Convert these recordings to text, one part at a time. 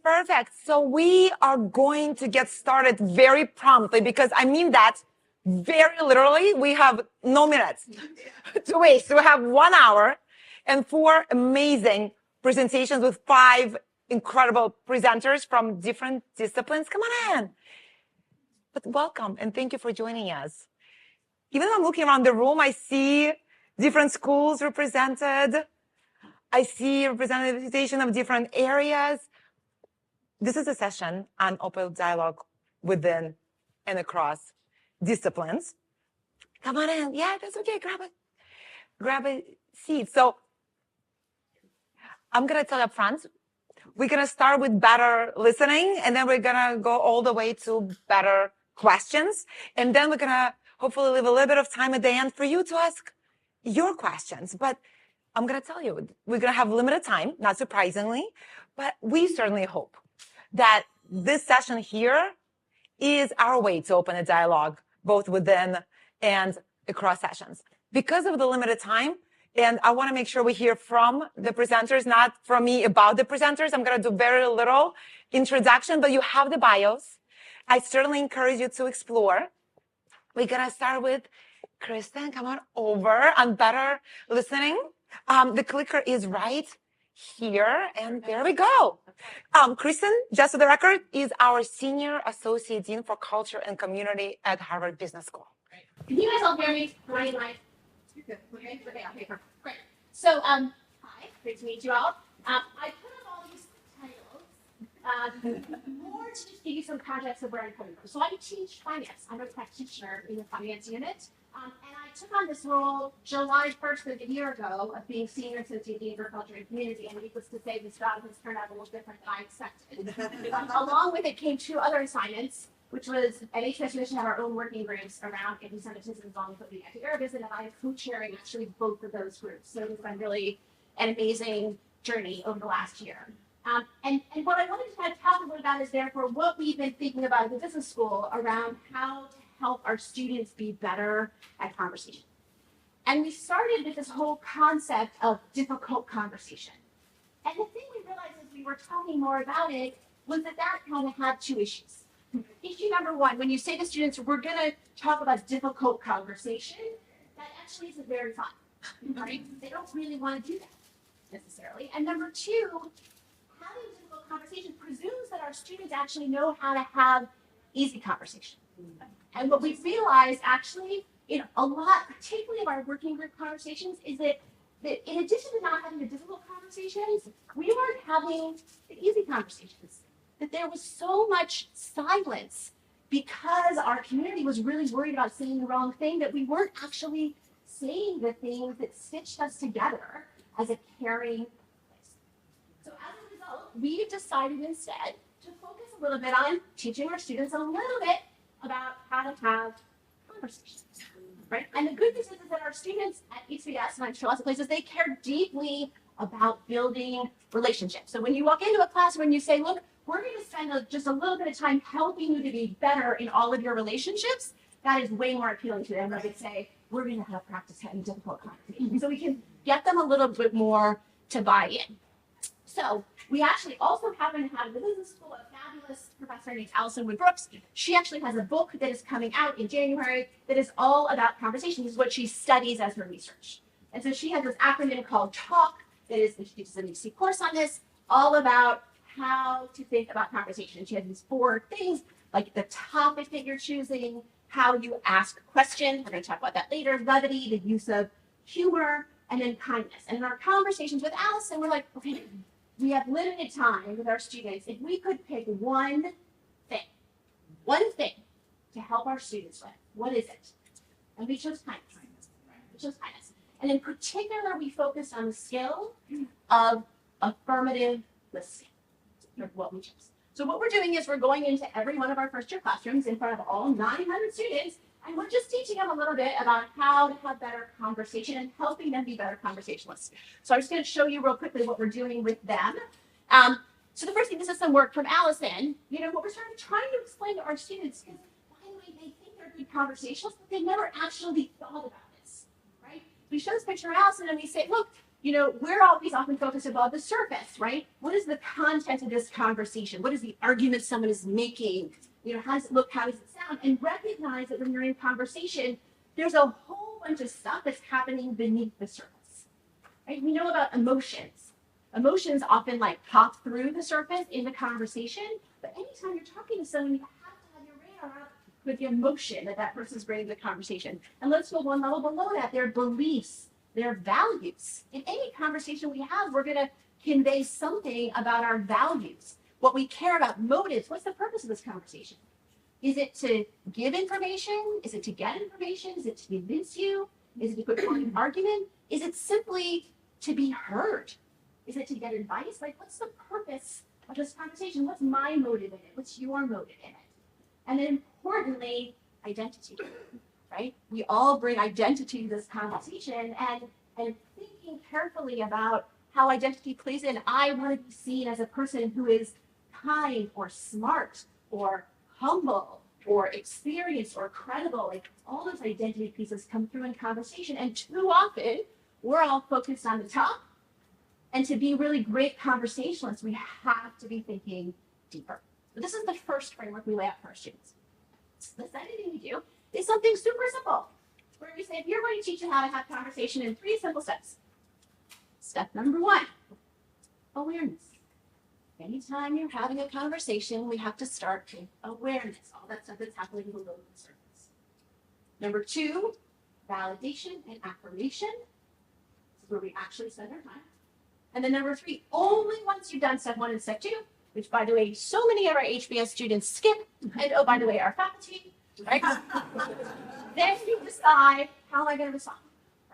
Perfect. So we are going to get started very promptly because I mean that very literally. We have no minutes to waste. We have 1 hour and 4 amazing presentations with 5 incredible presenters from different disciplines. Come on in. But welcome and thank you for joining us. Even though I'm looking around the room, I see different schools represented. I see representation of different areas. This is a session on open dialogue within and across disciplines. Come on in. Yeah, that's okay. Grab a seat. So I'm going to tell you up front, we're going to start with better listening, and then we're going to go all the way to better questions. And then we're going to hopefully leave a little bit of time at the end for you to ask your questions. But I'm going to tell you, we're going to have limited time, not surprisingly, but we certainly hope that this session here is our way to open a dialogue, both within and across sessions. Because of the limited time, and I want to make sure we hear from the presenters, not from me about the presenters. I'm going to do very little introduction, but you have the bios. I certainly encourage you to explore. We're going to start with Kristin. Come on over on better listening. The clicker is right here, and there we go. Kristin, just for the record, is our Senior Associate Dean for Culture and Community at Harvard Business School. Can you guys all hear me? Right? Okay, perfect. Great. So, hi, great to meet you all. I put up all these titles more to just give you some context of where I'm coming from. So I teach finance. I'm a practitioner in the finance unit. And I took on this role July 1st of a year ago of being Senior Associate Dean for Culture and Community. And needless to say, this job has turned out a little different than I expected. Along with it came 2 other assignments, which was at HGSE we should have our own working groups around anti-Semitism, Islamophobia, anti-Arabism, and I am co-chairing actually both of those groups. So it's been really an amazing journey over the last year. And what I wanted to kind of talk a little about is therefore what we've been thinking about at the business school around how to help our students be better at conversation. And we started with this whole concept of difficult conversation. And the thing we realized as we were talking more about it was that kind of had 2 issues. Issue number 1, when you say to students, we're going to talk about difficult conversation, that actually isn't very fun, right? They don't really want to do that necessarily. And number 2, having difficult conversation presumes that our students actually know how to have easy conversation. And what we realized actually in a lot, particularly of our working group conversations, is that in addition to not having the difficult conversations, we weren't having the easy conversations. That there was so much silence because our community was really worried about saying the wrong thing that we weren't actually saying the things that stitched us together as a caring place. So as a result, we've decided instead to focus a little bit on teaching our students a little bit about how to have conversations, right? And the good news is that our students at HGSE, and I'm sure lots of places, they care deeply about building relationships. So when you walk into a classroom and you say, look, we're going to spend just a little bit of time helping you to be better in all of your relationships, that is way more appealing to them than they say, we're going to have practice having difficult conversations. So we can get them a little bit more to buy in. So we actually also happen to have in the business school a fabulous professor named Allison Wood-Brooks. She actually has a book that is coming out in January that is all about conversation. This is what she studies as her research. And so she has this acronym called TALK that is, she teaches an EC course on this, all about how to think about conversation. She has these 4 things, like the topic that you're choosing, how you ask questions, we're going to talk about that later, levity, the use of humor, and then kindness. And in our conversations with Allison, we're like, okay, we have limited time with our students. If we could pick one thing to help our students with, what is it? And we chose kindness. And in particular, we focused on the skill of affirmative listening. What we chose. So what we're doing is we're going into every one of our first year classrooms in front of all 900 students, and we're just teaching them a little bit about how to have better conversation and helping them be better conversationalists. So I'm just going to show you real quickly what we're doing with them. So the first thing, this is some work from Allison. What we're trying to explain to our students is, by the way, they think they're good conversationalists, but they never actually thought about this, right? We show this picture of Allison and we say, look, we're always often focused above the surface, right? What is the content of this conversation? What is the argument someone is making? How does it look? How does it sound? And recognize that when you're in conversation, there's a whole bunch of stuff that's happening beneath the surface, right? We know about emotions. Emotions often pop through the surface in the conversation, but anytime you're talking to someone, you have to have your radar up with the emotion that person's bringing to the conversation. And let's go one level below that, their beliefs, their values. In any conversation we have, we're going to convey something about our values, what we care about, motives. What's the purpose of this conversation? Is it to give information? Is it to get information? Is it to convince you? Is it to put forward an argument? Is it simply to be heard? Is it to get advice? What's the purpose of this conversation? What's my motive in it? What's your motive in it? And then importantly, identity, right? We all bring identity to this conversation, and thinking carefully about how identity plays in. I want to be seen as a person who is kind or smart or humble or experienced or credible. All those identity pieces come through in conversation, and too often we're all focused on the top. And to be really great conversationalists, we have to be thinking deeper. So this is the first framework we lay out for our students. The second thing we do is something super simple, where we say, if you're going to teach you how to have conversation in 3 simple steps. Step number 1, awareness. Anytime you're having a conversation, we have to start with awareness, all that stuff that's happening below the surface. Number 2, validation and affirmation. This is where we actually spend our time. And then number 3, only once you've done step 1 and step 2, which, by the way, so many of our HBS students skip, and oh, by the way, our faculty, right? Then you decide, how am I going to respond,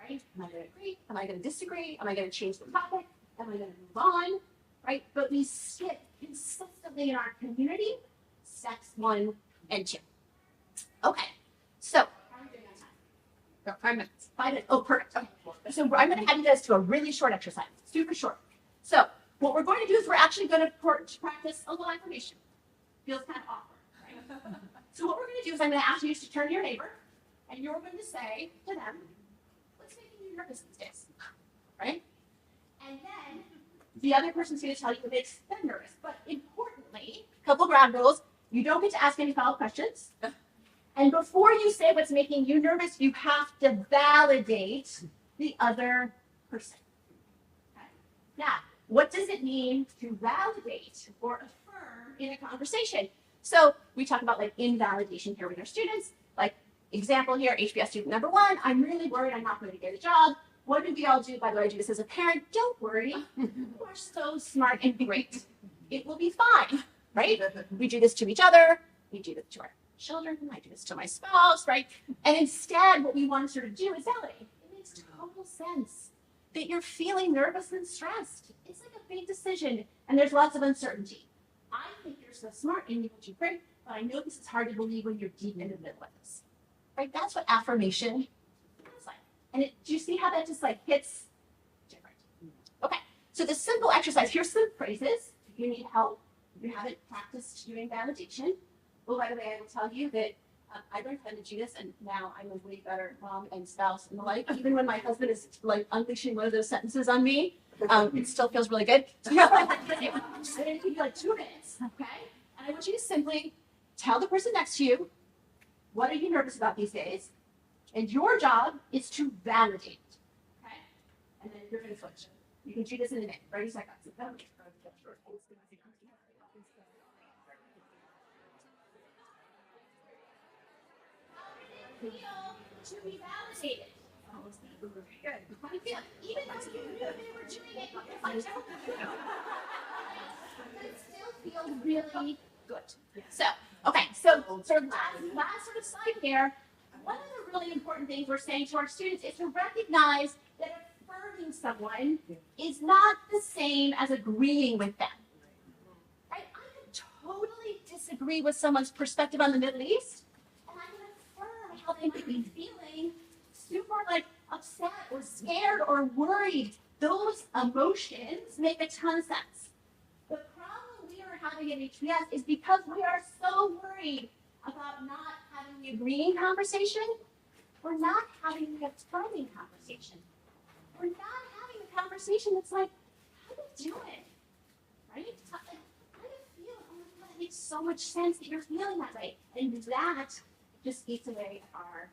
right? Am I going to agree? Am I going to disagree? Am I going to change the topic? Am I going to move on, right? But we skip consistently in our community steps 1 and 2. Okay, so how are we doing on time? 5 minutes. 5 minutes. Oh, perfect. Okay. So I'm going to have you guys do a really short exercise, super short. So what we're going to do is we're actually going to practice a little affirmation. Feels kind of awkward, right? So what we're going to do is I'm going to ask you to turn to your neighbor, and you're going to say to them, what's making you nervous these days, right? And then the other person's going to tell you what makes them nervous. But importantly, a couple ground rules, you don't get to ask any follow-up questions. And before you say what's making you nervous, you have to validate the other person. Okay? Now, what does it mean to validate or affirm in a conversation? So we talk about invalidation here with our students. Example here, HBS student number 1, I'm really worried I'm not going to get a job. What do we all do? By the way, I do this as a parent. Don't worry. You are so smart and great. It will be fine, right? We do this to each other. We do this to our children. I do this to my spouse, right? And instead, what we want to sort of do is validate. It makes total sense that you're feeling nervous and stressed. It's like a big decision, and there's lots of uncertainty. I think you're so smart and you will do great, but I know this is hard to believe when you're deep in the middle of this. Right? That's what affirmation feels like. And do you see how that just hits different? Okay, so the simple exercise, here's some phrases. If you need help, if you haven't practiced doing validation. Oh, by the way, I will tell you that I learned how to do this, and now I'm a way better mom and spouse and the like. Even when my husband is unleashing one of those sentences on me, it still feels really good. So here's what I'm going to do. I'm going to give you 2 minutes, okay? And I want you to simply tell the person next to you, what are you nervous about these days? And your job is to validate it, okay? And then you're going to switch. You can do this in a minute, 30 seconds. Feel to be validated. Good. How do you feel? Even though you knew they were doing it, it still feels really good. So, okay, so sort of last sort of slide here. One of the really important things we're saying to our students is to recognize that affirming someone is not the same as agreeing with them. Right? I could totally disagree with someone's perspective on the Middle East, and I can affirm how they might be feeling, super upset or scared or worried. Those emotions make a ton of sense. The problem we are having in HBS is because we are so worried about not having the agreeing conversation, we're not having the affirming conversation. We're not having the conversation that's like, how do you do it? Right? How do you feel? Oh my God, it makes so much sense that you're feeling that way. And that just eats away our.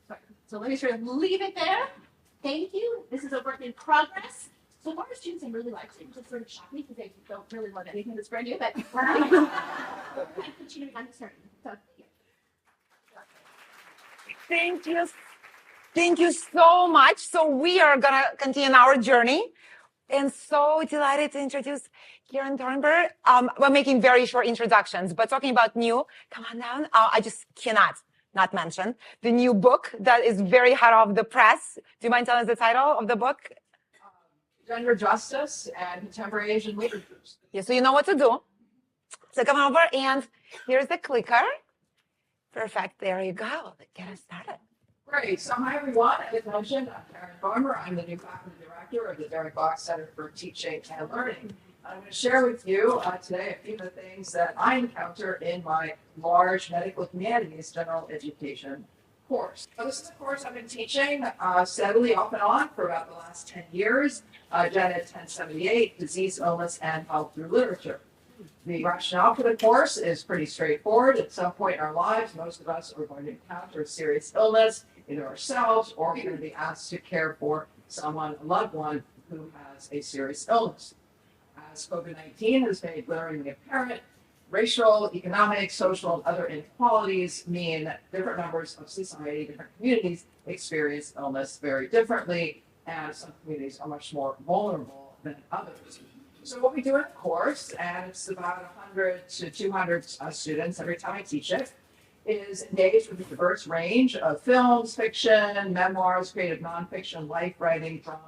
Sorry. So let me sort of leave it there. Thank you. This is a work in progress. So far, students I really like it. It just sort of shocked me because they don't really love anything that's brand new, but I'm continuing on this journey. So thank you. Thank you. Thank you so much. So we are going to continue our journey. And so delighted to introduce Karen Thornburg. We're making very short introductions, but talking about new, come on down. I just cannot not mention the new book that is very hot off the press. Do you mind telling us the title of the book? Gender Justice and Contemporary Asian Leaders. Yeah, so you know what to do. So come over and here's the clicker. Perfect. There you go. Get us started. Great. So hi, everyone. As mentioned, I'm Karen Farmer. I'm the new faculty director of the Derek Box Center for Teaching and Learning. I'm going to share with you today a few of the things that I encounter in my large medical humanities general education course. So this is a course I've been teaching steadily off and on for about the last 10 years. Gen Ed 1078, Disease, Illness, and Health Through Literature. The rationale for the course is pretty straightforward. At some point in our lives, most of us are going to encounter a serious illness, either ourselves or we're going to be asked to care for someone, a loved one, who has a serious illness. As COVID-19 has made glaringly apparent, racial, economic, social, and other inequalities mean that different members of society, different communities experience illness very differently, and some communities are much more vulnerable than others. So what we do in the course, and it's about 100 to 200 students every time I teach it, is engage with a diverse range of films, fiction, memoirs, creative nonfiction, life writing, drama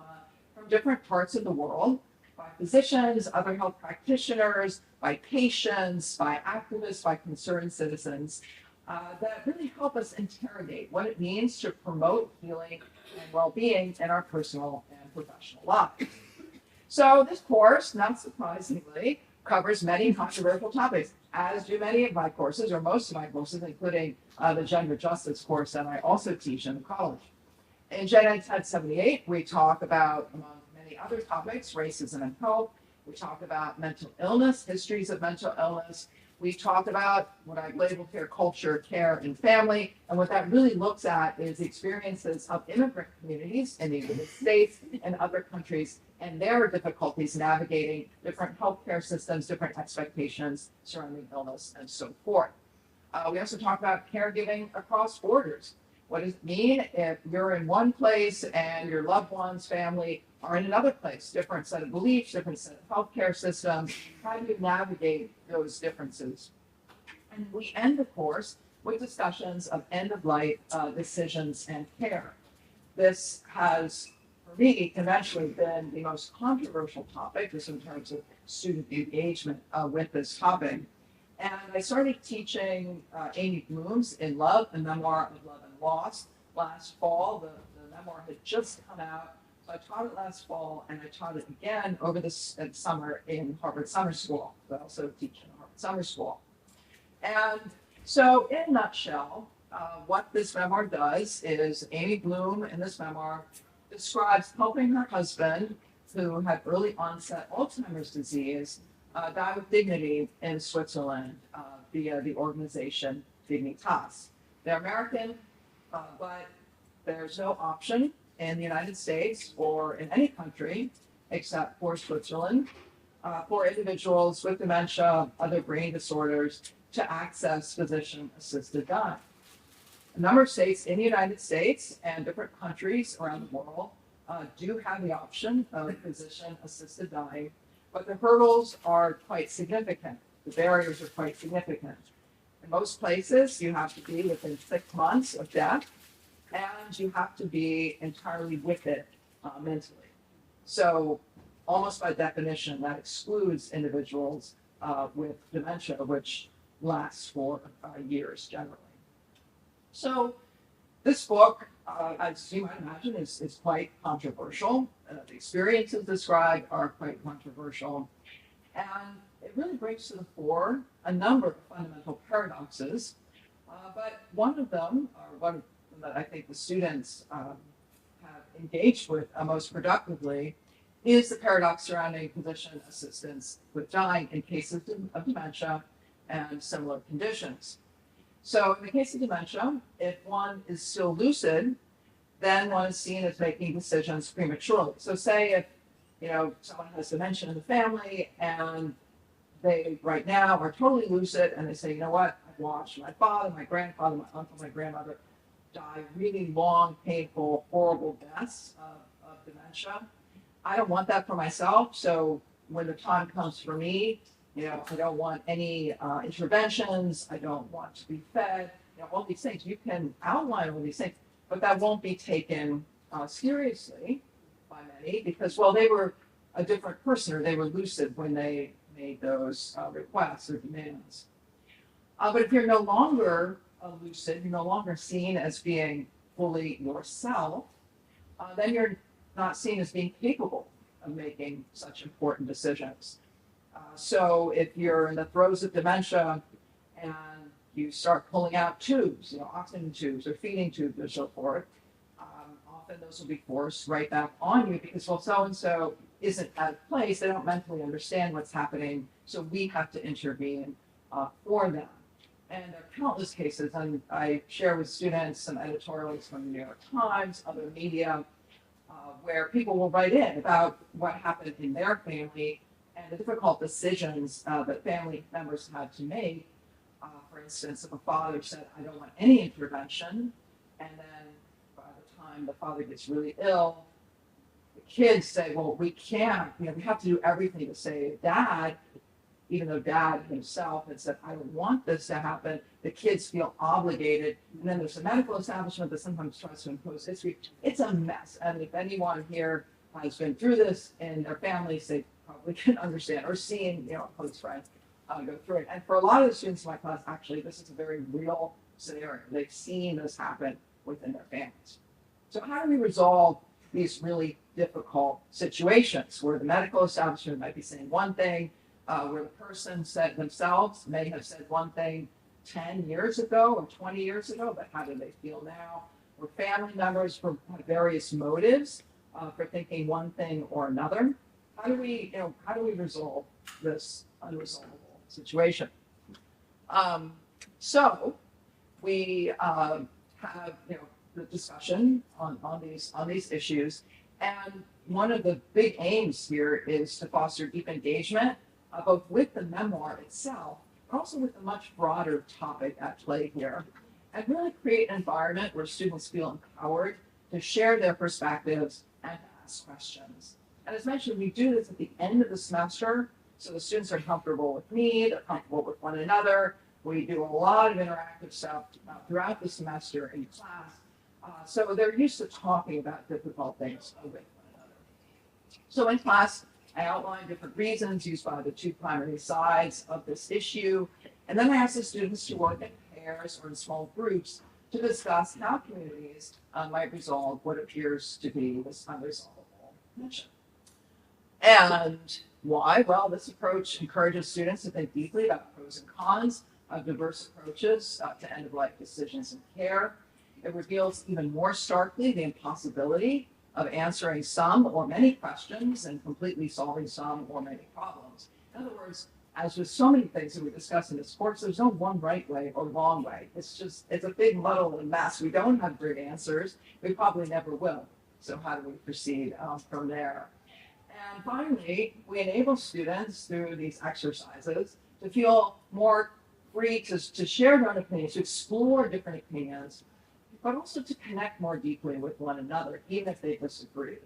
from different parts of the world, by physicians, other health practitioners, by patients, by activists, by concerned citizens, that really help us interrogate what it means to promote healing and well-being in our personal and professional lives. So this course, not surprisingly, covers many controversial topics, as do many of my courses, or most of my courses, including the gender justice course that I also teach in college. In Gen Ed 1078, we talk about, among many other topics, racism and health. We talk about mental illness, histories of mental illness. We talk about what I've labeled here, culture, care, and family. And what that really looks at is the experiences of immigrant communities in the United States and other countries and their difficulties navigating different healthcare systems, different expectations surrounding illness, and so forth. We also talk about caregiving across borders. What does it mean if you're in one place and your loved ones, family are in another place? Different set of beliefs, different set of healthcare systems. How do you navigate those differences? And we end the course with discussions of end-of-life decisions and care. This has, for me, conventionally been the most controversial topic, just in terms of student engagement with this topic. And I started teaching Amy Bloom's In Love, a memoir of love and loss, last fall. The memoir had just come out. So I taught it last fall, and I taught it again over this summer in Harvard Summer School. I also teach in Harvard Summer School. And so in a nutshell, what this memoir does is Amy Bloom in this memoir describes helping her husband, who had early onset Alzheimer's disease, die with dignity in Switzerland via the organization Dignitas. They're American, but there's no option in the United States or in any country except for Switzerland for individuals with dementia, other brain disorders, to access physician-assisted dying. A number of states in the United States and different countries around the world do have the option of physician-assisted dying, but the hurdles are quite significant. The barriers are quite significant. In most places, you have to be within 6 months of death, and you have to be entirely with it mentally. So almost by definition, that excludes individuals with dementia, which lasts for years generally. So this book, as you might imagine, is quite controversial. The experiences described are quite controversial. And it really brings to the fore a number of fundamental paradoxes. But one of them, or one of them that I think the students have engaged with most productively is the paradox surrounding physician assistance with dying in cases of dementia and similar conditions. So in the case of dementia, if one is still lucid, then one is seen as making decisions prematurely. So say if someone has dementia in the family and they right now are totally lucid and they say, you know what, I've watched my father, my grandfather, my uncle, my grandmother die really long, painful, horrible deaths of dementia. I don't want that for myself. So when the time comes for me, I don't want any interventions. I don't want to be fed. All these things. You can outline all these things, but that won't be taken seriously by many because, well, they were a different person or they were lucid when they made those requests or demands. But if you're no longer lucid, you're no longer seen as being fully yourself, then you're not seen as being capable of making such important decisions. So if you're in the throes of dementia and you start pulling out tubes, oxygen tubes or feeding tubes or so forth, often those will be forced right back on you because, well, so-and-so isn't at place. They don't mentally understand what's happening. So we have to intervene for them. And there are countless cases, and I share with students some editorials from the New York Times, other media, where people will write in about what happened in their family and the difficult decisions that family members had to make. For instance, if a father said, I don't want any intervention, and then by the time the father gets really ill, the kids say, well, we can't, we have to do everything to save dad, even though dad himself had said, I don't want this to happen. The kids feel obligated. And then there's a medical establishment that sometimes tries to impose history. It's a mess. And if anyone here has been through this in their families, they probably can understand or seen, a close friend go through it. And for a lot of the students in my class, actually, this is a very real scenario. They've seen this happen within their families. So how do we resolve these really difficult situations where the medical establishment might be saying one thing, where the person said themselves may have said one thing 10 years ago or 20 years ago, but how do they feel now? Or family members for various motives for thinking one thing or another. How do we resolve this unresolvable situation? So we have the discussion on these issues, and one of the big aims here is to foster deep engagement, both with the memoir itself, but also with the much broader topic at play here, and really create an environment where students feel empowered to share their perspectives and to ask questions. And as mentioned, we do this at the end of the semester, so the students are comfortable with me, they're comfortable with one another. We do a lot of interactive stuff throughout the semester in class, so they're used to talking about difficult things with one another. So in class, I outline different reasons used by the two primary sides of this issue, and then I ask the students to work in pairs or in small groups to discuss how communities might resolve what appears to be this unresolvable tension. And why? Well, this approach encourages students to think deeply about pros and cons of diverse approaches to end-of-life decisions and care. It reveals even more starkly the impossibility of answering some or many questions and completely solving some or many problems. In other words, as with so many things that we discuss in this course, there's no one right way or wrong way. It's a big muddle and mess. We don't have great answers. We probably never will. So how do we proceed from there? And finally, we enable students through these exercises to feel more free to share their own opinions, to explore different opinions, but also to connect more deeply with one another, even if they disagree.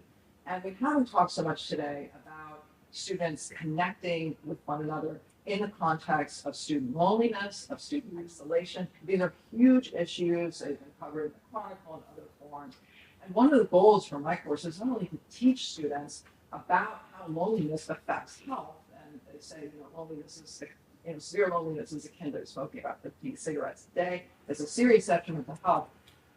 And we haven't talked so much today about students connecting with one another in the context of student loneliness, of student isolation. These are huge issues. They've been covered in the Chronicle and other forms. And one of the goals for my course is not only to teach students about how loneliness affects health, and they say, loneliness is severe loneliness is akin to smoking about 15 cigarettes a day. It's a serious section of health.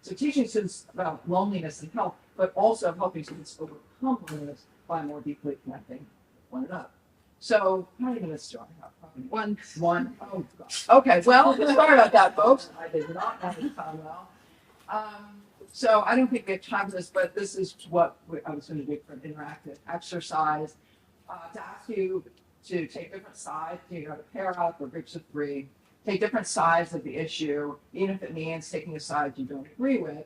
So teaching students about loneliness and health, but also helping students overcome loneliness by more deeply connecting with one another. So how many minutes do I have? Probably one. Oh, gosh. Okay, well, sorry about that, folks. I did not manage time well. So I don't think we have time for this, but this is what I was going to do for an interactive exercise to ask you to take different sides, you know, to pair up or groups of three, take different sides of the issue, even if it means taking a side you don't agree with,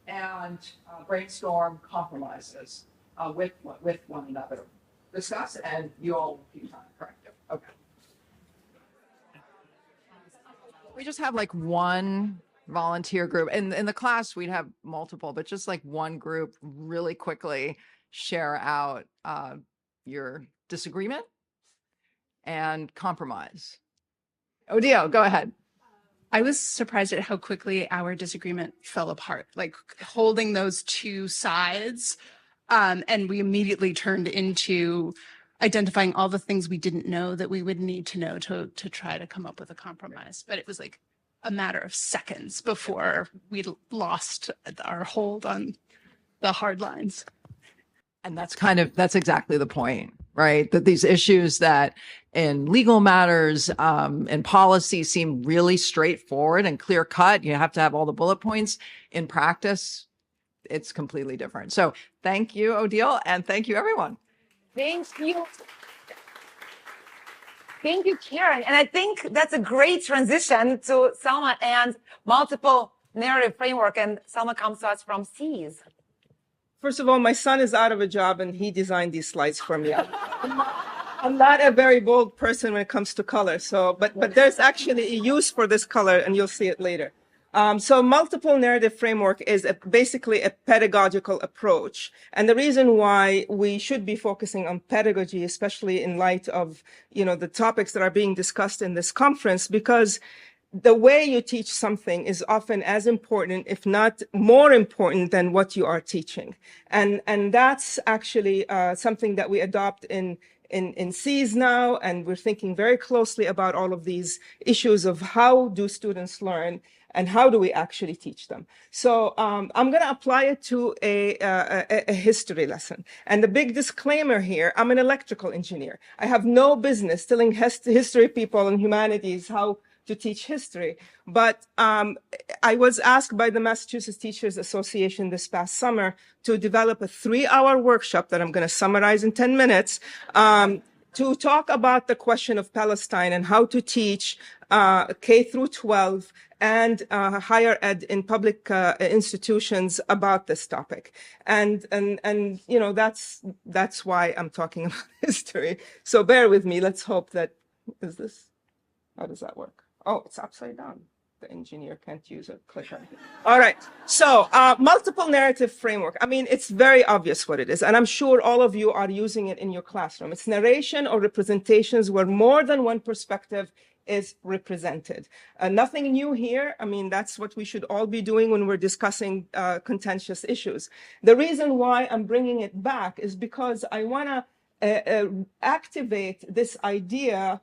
and brainstorm compromises with one another. Discuss, and you all will keep time, correct? Okay. We just have like one volunteer group. In the class, we'd have multiple, but just like one group really quickly share out your disagreement and compromise. Odio, go ahead. I was surprised at how quickly our disagreement fell apart, like holding those two sides. And we immediately turned into identifying all the things we didn't know that we would need to know to try to come up with a compromise. But it was like a matter of seconds before we lost our hold on the hard lines. And that's exactly the point, right? That these issues that in legal matters and policy seem really straightforward and clear cut. You have to have all the bullet points. In practice, it's completely different. So thank you, Odile, and thank you, everyone. Thank you. Thank you, Karen. And I think that's a great transition to Salma and multiple narrative framework. And Salma comes to us from C's. First of all, my son is out of a job and he designed these slides for me. I'm not a very bold person when it comes to color. So, but there's actually a use for this color and you'll see it later. So multiple narrative framework is basically a pedagogical approach. And the reason why we should be focusing on pedagogy, especially in light of, you know, the topics that are being discussed in this conference, because the way you teach something is often as important, if not more important, than what you are teaching. And that's actually something that we adopt in C's now, and we're thinking very closely about all of these issues of how do students learn and how do we actually teach them. So I'm going to apply it to a history lesson. And the big disclaimer here, I'm an electrical engineer. I have no business telling history people and humanities how to teach history. But I was asked by the Massachusetts Teachers Association this past summer to develop a 3-hour workshop that I'm going to summarize in 10 minutes to talk about the question of Palestine and how to teach K through 12 and higher ed in public institutions about this topic. And you know, that's why I'm talking about history. So bear with me. Let's hope that, how does that work? Oh, it's upside down. The engineer can't use a clicker. All right. So multiple narrative framework. I mean, it's very obvious what it is. And I'm sure all of you are using it in your classroom. It's narration or representations where more than one perspective is represented. Nothing new here. I mean, that's what we should all be doing when we're discussing contentious issues. The reason why I'm bringing it back is because I want to activate this idea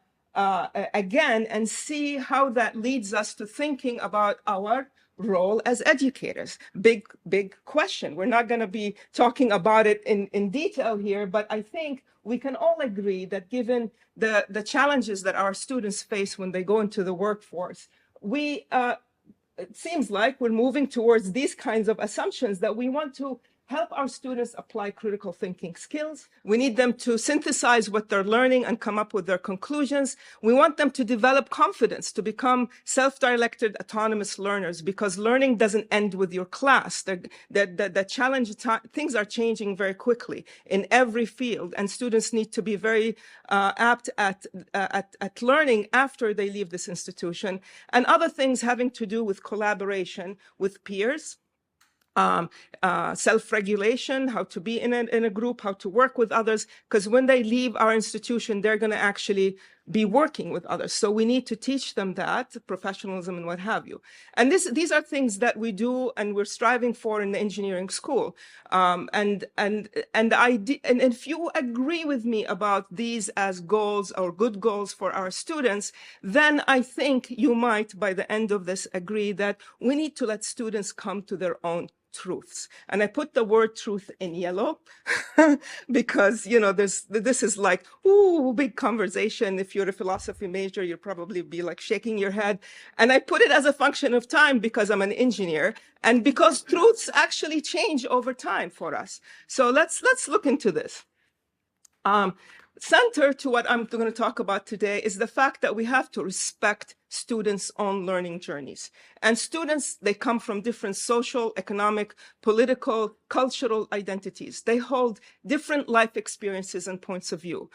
again and see how that leads us to thinking about our role as educators. Big question. We're not going to be talking about it in detail here, but I think we can all agree that given the challenges that our students face when they go into the workforce, it seems like we're moving towards these kinds of assumptions that we want to help our students apply critical thinking skills. We need them to synthesize what they're learning and come up with their conclusions. We want them to develop confidence, to become self-directed, autonomous learners, because learning doesn't end with your class. The challenge, things are changing very quickly in every field, and students need to be very apt at learning after they leave this institution, and other things having to do with collaboration with peers, self-regulation, how to be in a group, how to work with others, because when they leave our institution, they're going to actually be working with others. So we need to teach them that, professionalism and what have you. And these are things that we do and we're striving for in the engineering school. And if you agree with me about these as goals or good goals for our students, then I think you might, by the end of this, agree that we need to let students come to their own truths. And I put the word truth in yellow because, this is like, ooh, big conversation. If you're a philosophy major, you'll probably be like shaking your head. And I put it as a function of time because I'm an engineer and because truths actually change over time for us. So let's look into this. Center to what I'm going to talk about today is the fact that we have to respect students' own learning journeys. And students, they come from different social, economic, political, cultural identities. They hold different life experiences and points of view.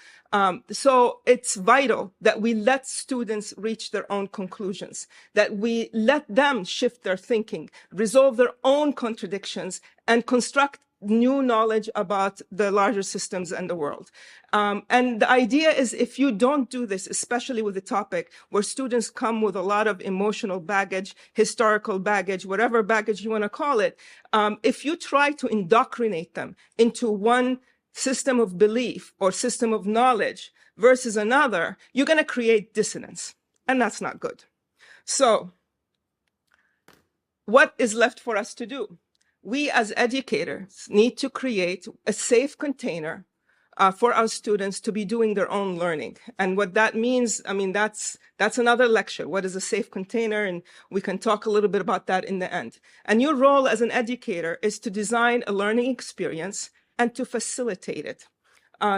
So it's vital that we let students reach their own conclusions, that we let them shift their thinking, resolve their own contradictions, and construct new knowledge about the larger systems and the world. And the idea is if you don't do this, especially with a topic where students come with a lot of emotional baggage, historical baggage, whatever baggage you want to call it, if you try to indoctrinate them into one system of belief or system of knowledge versus another, you're going to create dissonance. And that's not good. So what is left for us to do? We as educators need to create a safe container for our students to be doing their own learning. And what that means, that's another lecture. What is a safe container? And we can talk a little bit about that in the end. And your role as an educator is to design a learning experience and to facilitate it.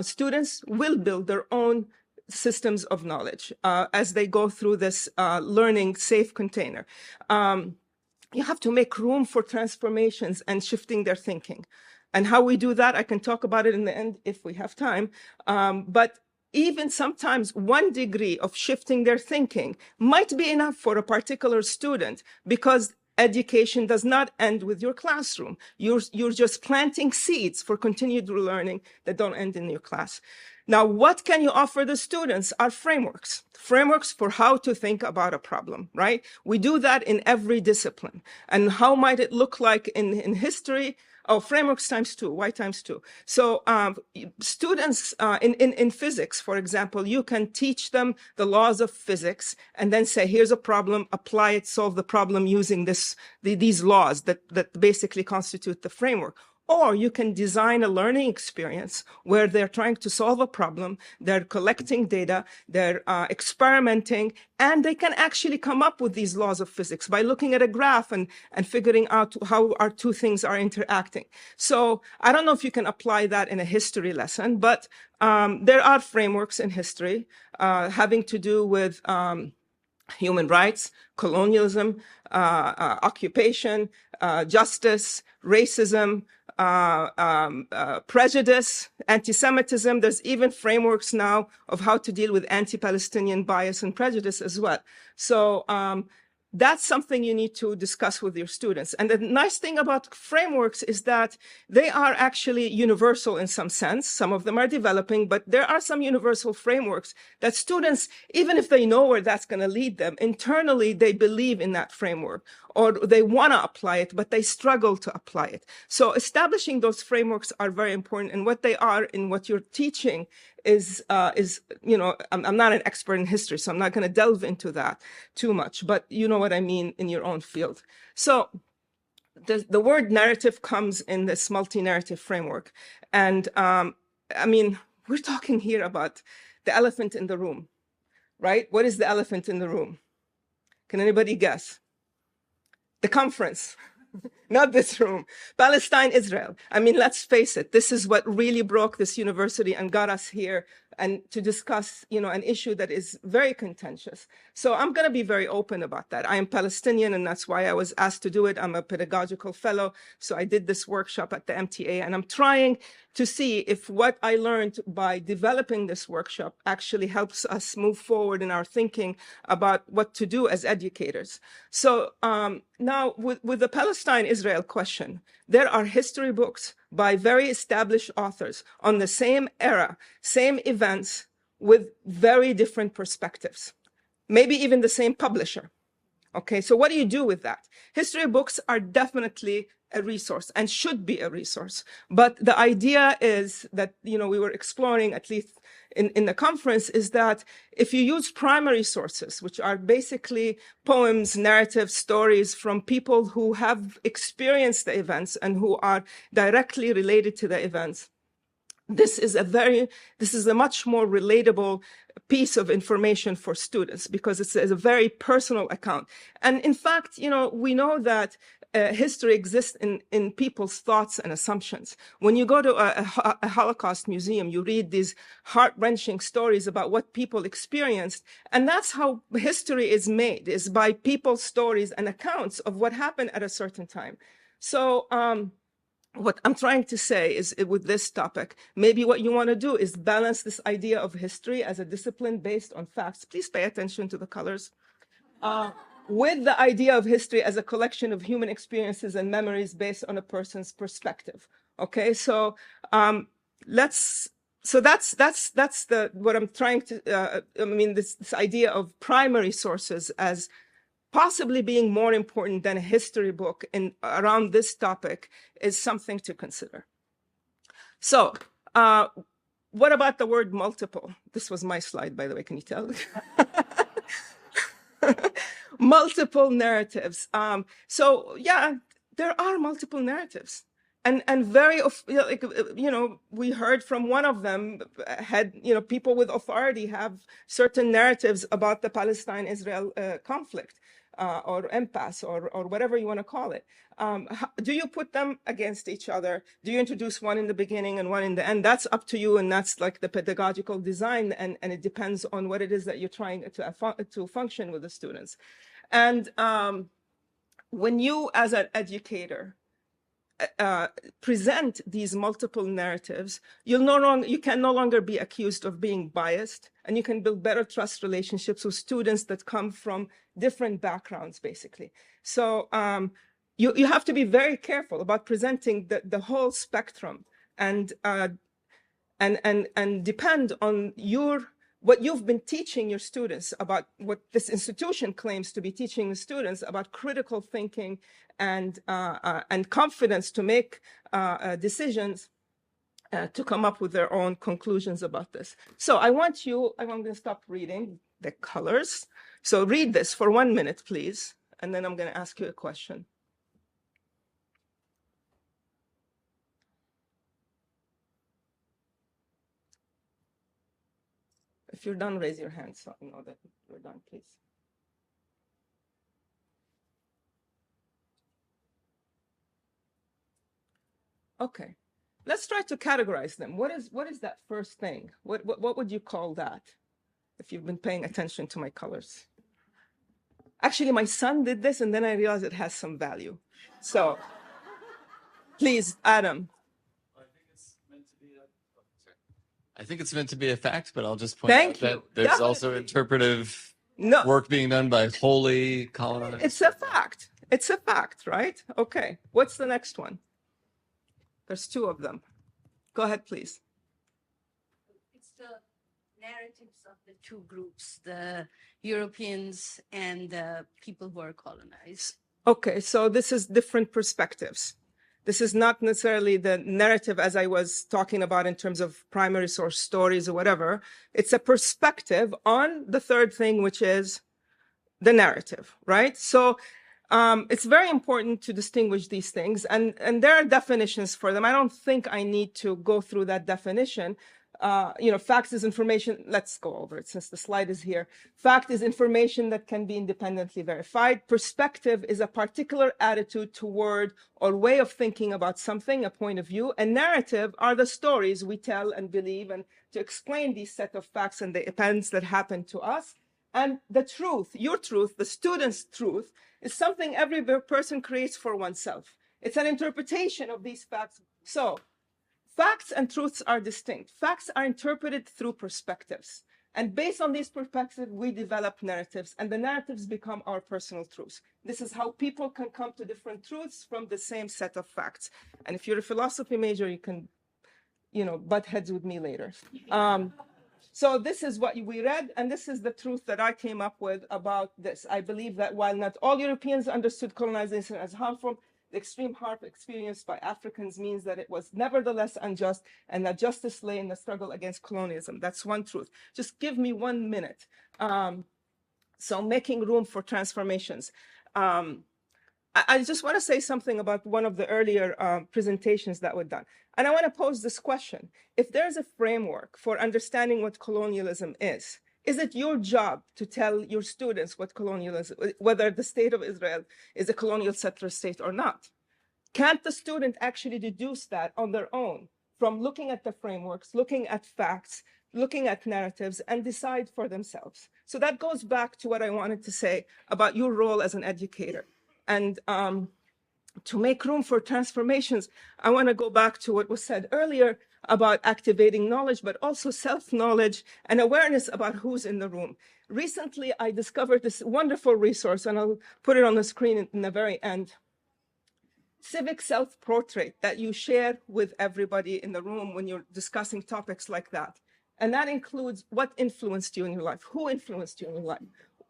Students will build their own systems of knowledge as they go through this learning safe container. You have to make room for transformations and shifting their thinking. And how we do that, I can talk about it in the end if we have time. But even sometimes 1 degree of shifting their thinking might be enough for a particular student because education does not end with your classroom. You're just planting seeds for continued learning that don't end in your class. Now, what can you offer the students are frameworks for how to think about a problem, right? We do that in every discipline. And how might it look like in history? Oh, frameworks ×2. Why ×2? So students in physics, for example, you can teach them the laws of physics and then say, here's a problem, apply it, solve the problem using these laws that basically constitute the framework. Or you can design a learning experience where they're trying to solve a problem, they're collecting data, they're experimenting, and they can actually come up with these laws of physics by looking at a graph and figuring out how our two things are interacting. So I don't know if you can apply that in a history lesson, but there are frameworks in history having to do with human rights, colonialism, occupation, justice, racism, prejudice, anti-Semitism. There's even frameworks now of how to deal with anti-Palestinian bias and prejudice as well. So that's something you need to discuss with your students. And the nice thing about frameworks is that they are actually universal in some sense. Some of them are developing, but there are some universal frameworks that students, even if they know where that's going to lead them, internally they believe in that framework or they want to apply it, but they struggle to apply it. So establishing those frameworks are very important. And what they are in what you're teaching is I'm not an expert in history, so I'm not going to delve into that too much, but you know what I mean in your own field. So the word narrative comes in this multi-narrative framework. And we're talking here about the elephant in the room, right? What is the elephant in the room? Can anybody guess? The conference. Not this room. Palestine, Israel. Let's face it. This is what really broke this university and got us here and to discuss, an issue that is very contentious. So I'm going to be very open about that. I am Palestinian, and that's why I was asked to do it. I'm a pedagogical fellow. So I did this workshop at the MTA, and I'm trying to see if what I learned by developing this workshop actually helps us move forward in our thinking about what to do as educators. So now with the Palestine-Israel question, there are history books by very established authors on the same era, same events, with very different perspectives. Maybe even the same publisher. Okay, so what do you do with that? History books are definitely a resource and should be a resource. But the idea is that, we were exploring, at least in the conference, is that if you use primary sources, which are basically poems, narratives, stories from people who have experienced the events and who are directly related to the events, this is a much more relatable piece of information for students because it's a very personal account. And in fact, we know that history exists in people's thoughts and assumptions. When you go to a Holocaust museum, you read these heart-wrenching stories about what people experienced. And that's how history is made, is by people's stories and accounts of what happened at a certain time. So, what I'm trying to say is with this topic, maybe what you want to do is balance this idea of history as a discipline based on facts. Please pay attention to the colors. With the idea of history as a collection of human experiences and memories based on a person's perspective. Okay, so that's what I'm trying to, this idea of primary sources as possibly being more important than a history book around this topic is something to consider. So what about the word multiple? This was my slide, by the way, can you tell? Multiple narratives. So yeah, there are multiple narratives. And we heard from one of them, people with authority have certain narratives about the Palestine-Israel conflict. Or impasse, or whatever you want to call it. Do you put them against each other? Do you introduce one in the beginning and one in the end? That's up to you, and that's like the pedagogical design, and it depends on what it is that you're trying to function with the students. And when you, as an educator, present these multiple narratives, you can no longer be accused of being biased, and you can build better trust relationships with students that come from different backgrounds, basically. So you have to be very careful about presenting the whole spectrum, and depend on what you've been teaching your students about what this institution claims to be teaching the students about critical thinking and confidence to make decisions to come up with their own conclusions about this. So I'm going to stop reading the colors. So read this for 1 minute, please. And then I'm going to ask you a question. If you're done, raise your hand so I know that you're done, please. Okay, let's try to categorize them. What is that first thing? What would you call that if you've been paying attention to my colors? Actually, my son did this, and then I realized it has some value. So please, Adam. I think it's meant to be a fact, but I'll just point out that there's also interpretive work being done by wholly colonized. It's a fact. It's a fact, right? Okay. What's the next one? There's two of them. Go ahead, please. It's the narratives of the two groups, the Europeans and the people who are colonized. Okay, so this is different perspectives. This is not necessarily the narrative as I was talking about in terms of primary source stories or whatever. It's a perspective on the third thing, which is the narrative, right? So it's very important to distinguish these things, and there are definitions for them. I don't think I need to go through that definition. Facts is information. Let's go over it since the slide is here. Fact is information that can be independently verified. Perspective is a particular attitude toward or way of thinking about something, a point of view. And narrative are the stories we tell and believe, and to explain these set of facts and the events that happen to us. And the truth, your truth, the student's truth, is something every person creates for oneself. It's an interpretation of these facts. So facts and truths are distinct. Facts are interpreted through perspectives. And based on these perspectives, we develop narratives, and the narratives become our personal truths. This is how people can come to different truths from the same set of facts. And if you're a philosophy major, you can, butt heads with me later. So this is what we read, and this is the truth that I came up with about this. I believe that while not all Europeans understood colonization as harmful, the extreme harm experienced by Africans means that it was nevertheless unjust, and that justice lay in the struggle against colonialism. That's one truth. Just give me 1 minute. So making room for transformations. I just want to say something about one of the earlier presentations that were done. And I want to pose this question. If there's a framework for understanding what colonialism is it your job to tell your students what colonialism, whether the state of Israel is a colonial settler state or not? Can't the student actually deduce that on their own from looking at the frameworks, looking at facts, looking at narratives, and decide for themselves? So that goes back to what I wanted to say about your role as an educator. And to make room for transformations, I want to go back to what was said earlier about activating knowledge, but also self-knowledge and awareness about who's in the room. Recently, I discovered this wonderful resource, and I'll put it on the screen in the very end. Civic self-portrait that you share with everybody in the room when you're discussing topics like that. And that includes what influenced you in your life, who influenced you in your life,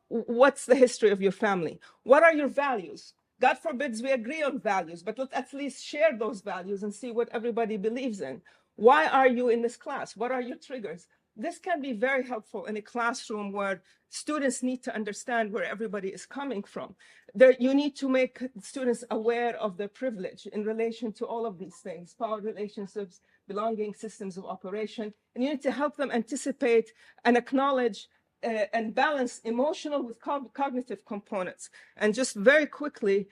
what's the history of your family, what are your values? God forbids we agree on values, but let's at least share those values and see what everybody believes in. Why are you in this class? What are your triggers? This can be very helpful in a classroom where students need to understand where everybody is coming from. You need to make students aware of their privilege in relation to all of these things, power relationships, belonging, systems of operation, and you need to help them anticipate and acknowledge and balance emotional with cognitive components. And just very quickly,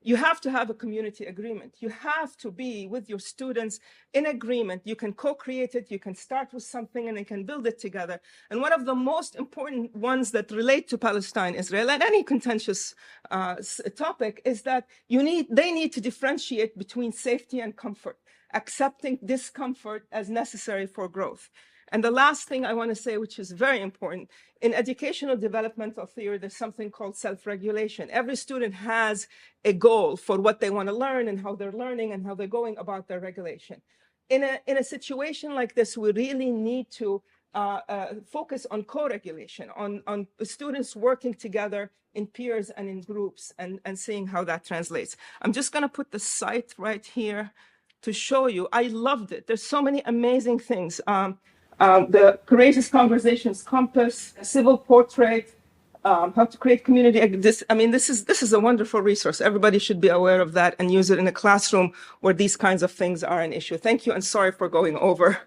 you have to have a community agreement. You have to be with your students in agreement. You can co-create it. You can start with something and they can build it together. And one of the most important ones that relate to Palestine, Israel, and any contentious topic is that they need to differentiate between safety and comfort, accepting discomfort as necessary for growth. And the last thing I want to say, which is very important, in educational developmental theory, there's something called self-regulation. Every student has a goal for what they want to learn and how they're learning and how they're going about their regulation. In a situation like this, we really need to focus on co-regulation, on students working together in peers and in groups and seeing how that translates. I'm just going to put the site right here to show you. I loved it. There's so many amazing things. The Courageous Conversations Compass, a Civil Portrait, how to create community. This is a wonderful resource. Everybody should be aware of that and use it in a classroom where these kinds of things are an issue. Thank you, and sorry for going over.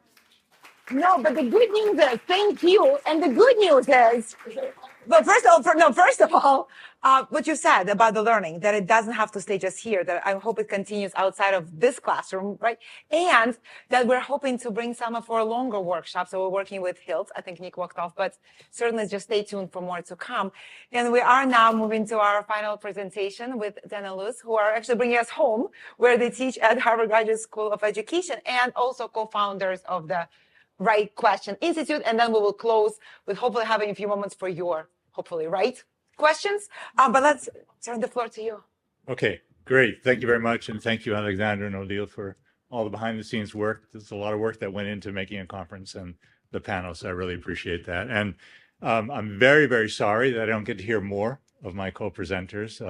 No, but the good news is, thank you. And the good news is, but first of all, what you said about the learning, that it doesn't have to stay just here, that I hope it continues outside of this classroom, right? And that we're hoping to bring Salma for a longer workshop. So we're working with Hilt. I think Nick walked off, but certainly just stay tuned for more to come. And we are now moving to our final presentation with Dan and Luz, who are actually bringing us home, where they teach at Harvard Graduate School of Education and also co-founders of the Right Question Institute. And then we will close with hopefully having a few moments for your, hopefully, right questions. But let's turn the floor to you. Okay, great. Thank you very much. And thank you, Alexander and Odile, for all the behind the scenes work. There's a lot of work that went into making a conference and the panel. So I really appreciate that. And I'm very, very sorry that I don't get to hear more of my co-presenters.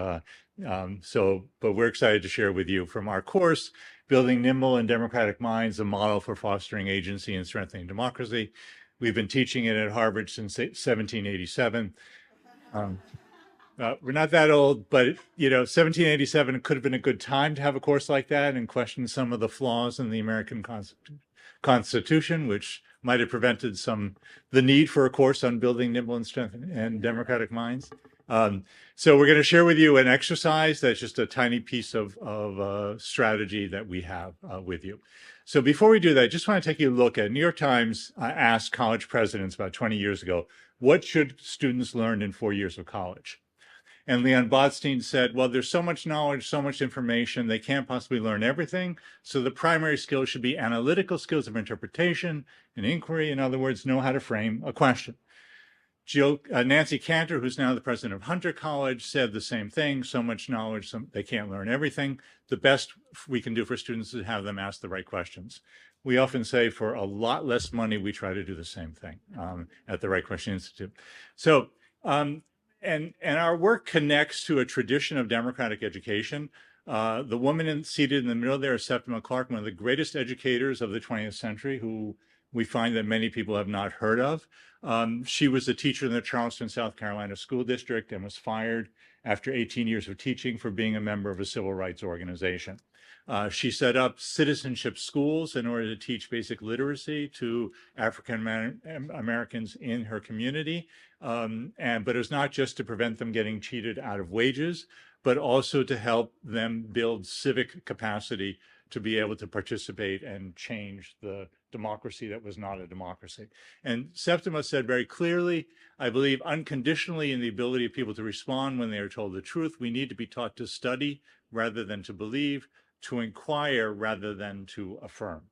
But we're excited to share with you from our course, Building Nimble and Democratic Minds, a model for fostering agency and strengthening democracy. We've been teaching it at Harvard since 1787. We're not that old, but 1787 could have been a good time to have a course like that and question some of the flaws in the American Constitution, which might have prevented the need for a course on building nimble and strengthening and democratic minds. So we're going to share with you an exercise that's just a tiny piece of strategy that we have with you. So before we do that, I just want to take you a look at New York Times asked college presidents about 20 years ago, what should students learn in 4 years of college? And Leon Bodstein said, well, there's so much knowledge, so much information, they can't possibly learn everything. So the primary skills should be analytical skills of interpretation and inquiry. In other words, know how to frame a question. Nancy Cantor, who's now the president of Hunter College, said the same thing. So much knowledge, they can't learn everything. The best we can do for students to have them ask the right questions. We often say for a lot less money, we try to do the same thing at the Right Question Institute. So, and our work connects to a tradition of democratic education. The woman seated in the middle there is Septima Clark, one of the greatest educators of the 20th century, who we find that many people have not heard of. She was a teacher in the Charleston, South Carolina school district and was fired after 18 years of teaching for being a member of a civil rights organization. She set up citizenship schools in order to teach basic literacy to African Americans in her community. But it's not just to prevent them getting cheated out of wages, but also to help them build civic capacity to be able to participate and change the democracy that was not a democracy. And Septima said very clearly, I believe unconditionally in the ability of people to respond when they are told the truth. We need to be taught to study rather than to believe, to inquire rather than to affirm.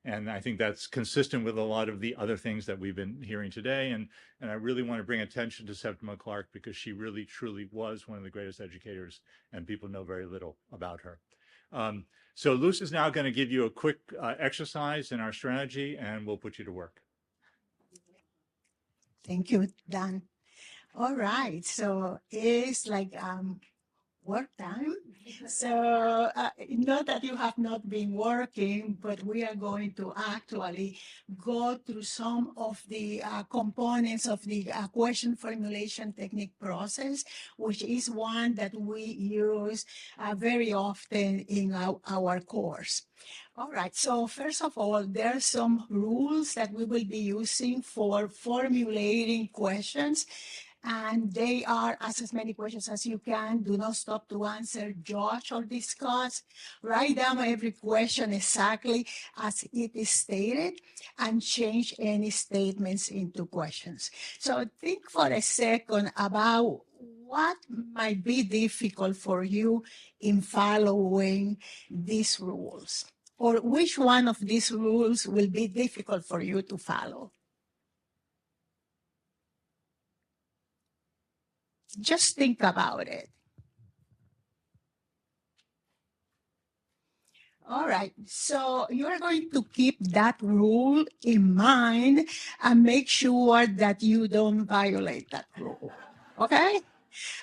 And I think that's consistent with a lot of the other things that we've been hearing today. And I really want to bring attention to Septima Clark because she really, truly was one of the greatest educators, and people know very little about her. So Luce is now going to give you a quick exercise in our strategy, and we'll put you to work. Thank you, Dan. All right, so it's like work time. So not that you have not been working, but we are going to actually go through some of the components of the question formulation technique process, which is one that we use very often in our course. All right, so first of all, there are some rules that we will be using for formulating questions. And they are ask as many questions as you can. Do not stop to answer, judge, or discuss. Write down every question exactly as it is stated and change any statements into questions. So think for a second about what might be difficult for you in following these rules, or which one of these rules will be difficult for you to follow. Just think about it. All right, so you're going to keep that rule in mind and make sure that you don't violate that rule, okay?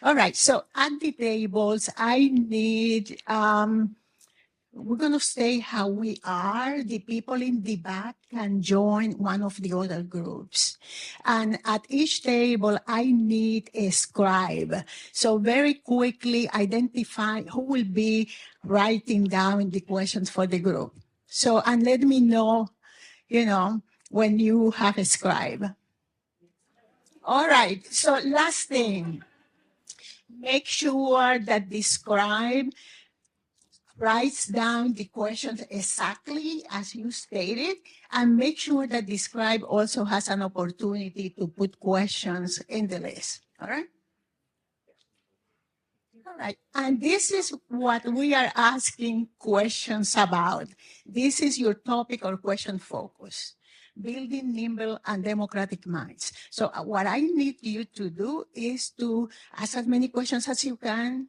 All right, so at the tables, I need, we're going to stay how we are. The people in the back can join one of the other groups. And at each table, I need a scribe. So very quickly identify who will be writing down the questions for the group. So, and let me know, when you have a scribe. All right, so last thing, make sure that the scribe writes down the questions exactly as you stated, and make sure that the scribe also has an opportunity to put questions in the list, all right? All right, and this is what we are asking questions about. This is your topic or question focus, building nimble and democratic minds. So what I need you to do is to ask as many questions as you can,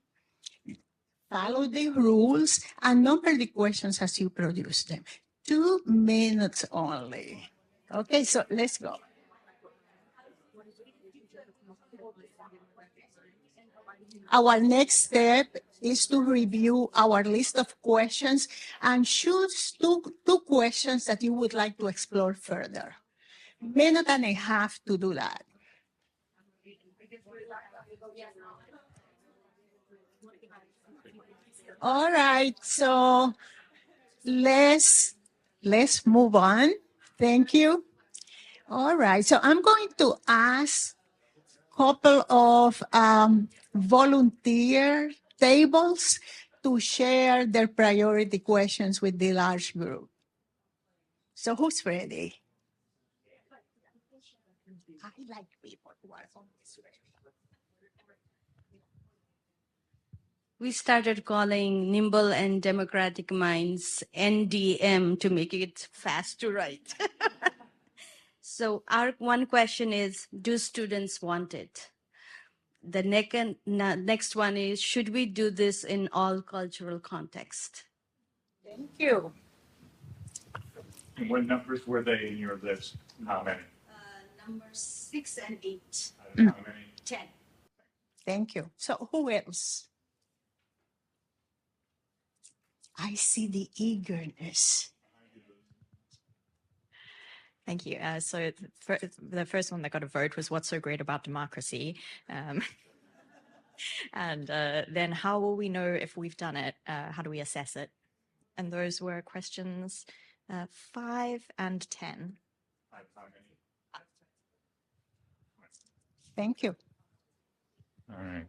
follow the rules, and number the questions as you produce them. 2 minutes only. Okay, so let's go. Our next step is to review our list of questions and choose two questions that you would like to explore further. Minute and a half to do that. All right, so let's move on. Thank you. All right, so I'm going to ask a couple of volunteer tables to share their priority questions with the large group. So who's ready? I like people who are always ready. We started calling Nimble and Democratic Minds NDM to make it fast to write. So our one question is, do students want it? The next one is, should we do this in all cultural context? Thank you. And what numbers were they in your list? How many? Numbers 6 and 8. How many? 10. Thank you. So who else? I see the eagerness. Thank you. So the first one that got a vote was what's so great about democracy? And then how will we know if we've done it? How do we assess it? And those were questions 5 and 10. Thank you. All right.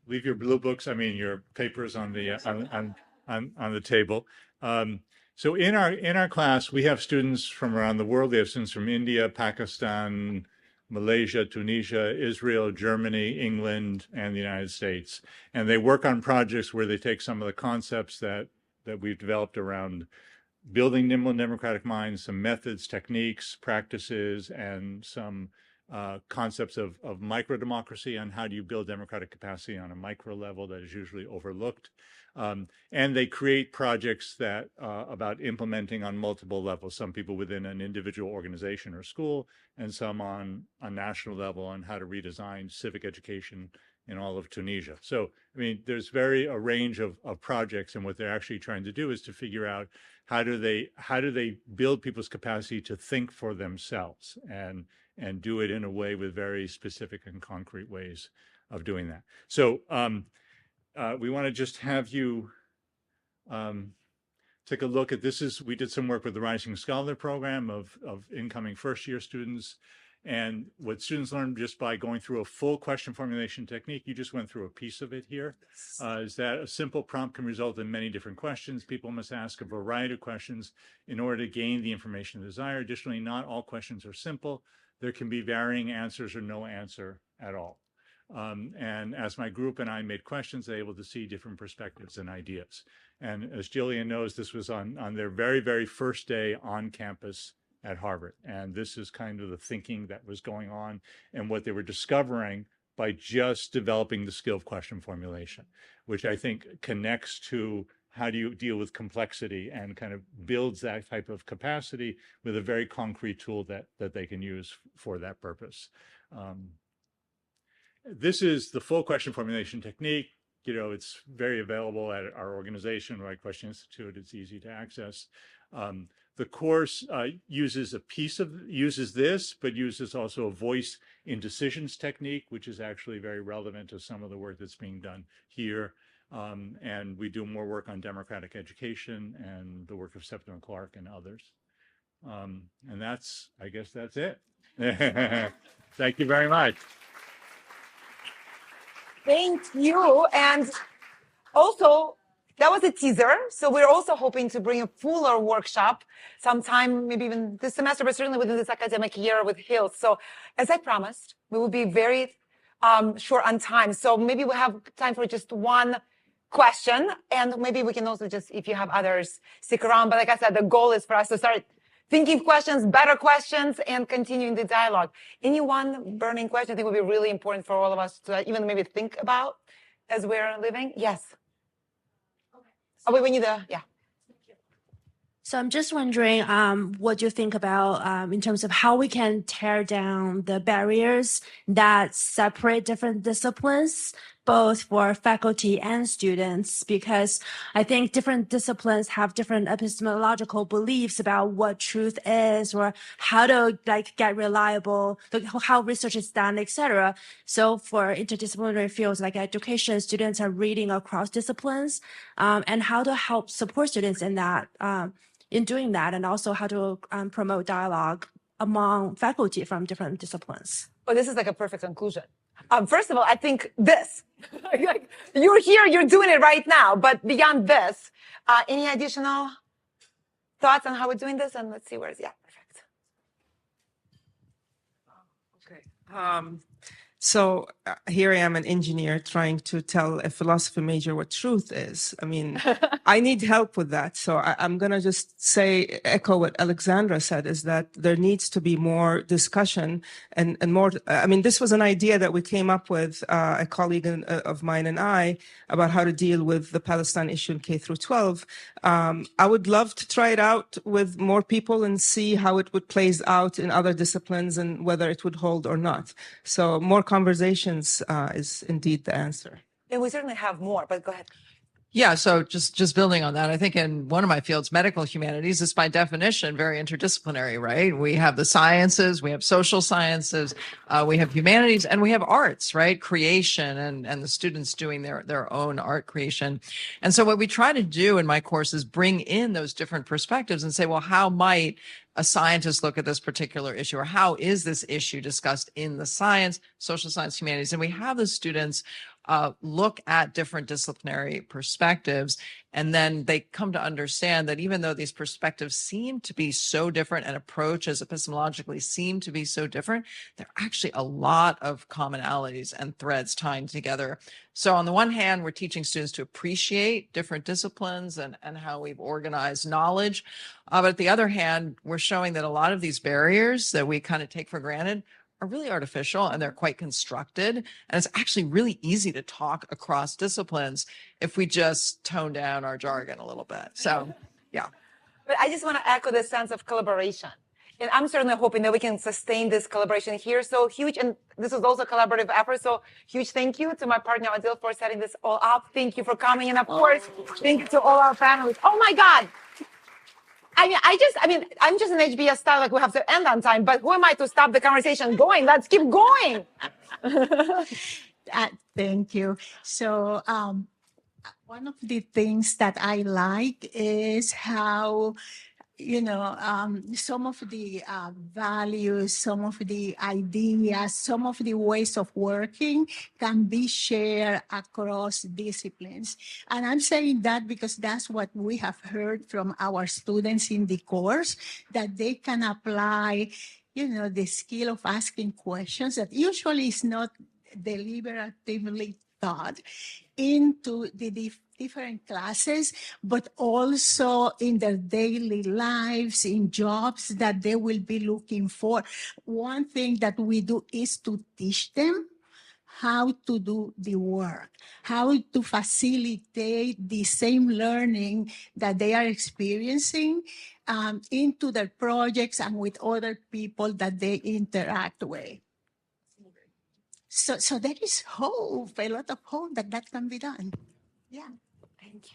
Leave your blue books, your papers on the table. So in our class, we have students from around the world. We have students from India, Pakistan, Malaysia, Tunisia, Israel, Germany, England, and the United States. And they work on projects where they take some of the concepts that we've developed around building nimble and democratic minds, some methods, techniques, practices, and some concepts of micro-democracy on how do you build democratic capacity on a micro level that is usually overlooked. And they create projects that about implementing on multiple levels, some people within an individual organization or school, and some on a national level on how to redesign civic education in all of Tunisia. So, there's a range of projects, and what they're actually trying to do is to figure out how do they build people's capacity to think for themselves and do it in a way with very specific and concrete ways of doing that. So we want to just have you take a look at this. We did some work with the Rising Scholar program of incoming first-year students. And what students learn just by going through a full question formulation technique, you just went through a piece of it here, is that a simple prompt can result in many different questions. People must ask a variety of questions in order to gain the information they desire. Additionally, not all questions are simple. There can be varying answers or no answer at all. And as my group and I made questions, they were able to see different perspectives and ideas. And as Jillian knows, this was on their very, very first day on campus at Harvard. And this is kind of the thinking that was going on and what they were discovering by just developing the skill of question formulation, which I think connects to how do you deal with complexity and kind of builds that type of capacity with a very concrete tool that they can use for that purpose. This is the full question formulation technique. It's very available at our organization, Right Question Institute. It's easy to access. The course uses this, but uses also a voice in decisions technique, which is actually very relevant to some of the work that's being done here. And we do more work on democratic education and the work of Preceptor and Clark and others. And I guess that's it. Thank you very much. Thank you. And also, that was a teaser. So we're also hoping to bring a fuller workshop sometime, maybe even this semester, but certainly within this academic year with Hills. So as I promised, we will be very short on time. So maybe we'll have time for just one question. And maybe we can also just, if you have others, stick around. But like I said, the goal is for us to start thinking of questions, better questions, and continuing the dialogue. Any one burning question I think would be really important for all of us to even maybe think about as we're living? Yes. Oh, wait, we need yeah. So I'm just wondering what you think about in terms of how we can tear down the barriers that separate different disciplines, both for faculty and students, because I think different disciplines have different epistemological beliefs about what truth is or how to get reliable, how research is done, etc. So for interdisciplinary fields like education, students are reading across disciplines, and how to help support students in that. In doing that, and also how to promote dialogue among faculty from different disciplines. Oh, this is like a perfect conclusion. First of all, I think this, you're here, you're doing it right now, but beyond this, any additional thoughts on how we're doing this? And let's see where's, yeah, perfect. Okay. So here I am, an engineer, trying to tell a philosophy major what truth is. I mean, I need help with that. So I'm going to just echo what Alexandra said, is that there needs to be more discussion and more. I mean, this was an idea that we came up with, a colleague of mine and I, about how to deal with the Palestine issue in K through 12. I would love to try it out with more people and see how it would plays out in other disciplines and whether it would hold or not. So more conversations is indeed the answer. And we certainly have more, but go ahead. Yeah, so just building on that, I think in one of my fields, medical humanities, is by definition very interdisciplinary, right? We have the sciences, we have social sciences, we have humanities, and we have arts, right? Creation and the students doing their own art creation. And so what we try to do in my course is bring in those different perspectives and say, well, how might a scientist look at this particular issue, or how is this issue discussed in the science, social science, humanities? And we have the students look at different disciplinary perspectives, and then they come to understand that even though these perspectives seem to be so different and approaches epistemologically seem to be so different, there are actually a lot of commonalities and threads tying together. So on the one hand, we're teaching students to appreciate different disciplines and how we've organized knowledge. But at the other hand, we're showing that a lot of these barriers that we kind of take for granted are really artificial, and they're quite constructed. And it's actually really easy to talk across disciplines if we just tone down our jargon a little bit. So, yeah. But I just want to echo the sense of collaboration. And I'm certainly hoping that we can sustain this collaboration here. So huge, and this is also a collaborative effort. So huge thank you to my partner, Adil, for setting this all up. Thank you for coming. And of course, thank you to all our families. Oh my God. I'm just an HBS style, like we have to end on time, but who am I to stop the conversation going? Let's keep going. Thank you. So, one of the things that I like is how, some of the values, some of the ideas, some of the ways of working can be shared across disciplines. And I'm saying that because that's what we have heard from our students in the course, that they can apply, the skill of asking questions that usually is not deliberatively taught into the different classes, but also in their daily lives, in jobs that they will be looking for. One thing that we do is to teach them how to do the work, how to facilitate the same learning that they are experiencing into their projects and with other people that they interact with. So there is hope, a lot of hope that can be done. Yeah. Thank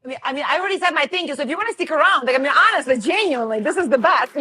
you. I already said my thank you. So if you want to stick around, honestly, genuinely, this is the best.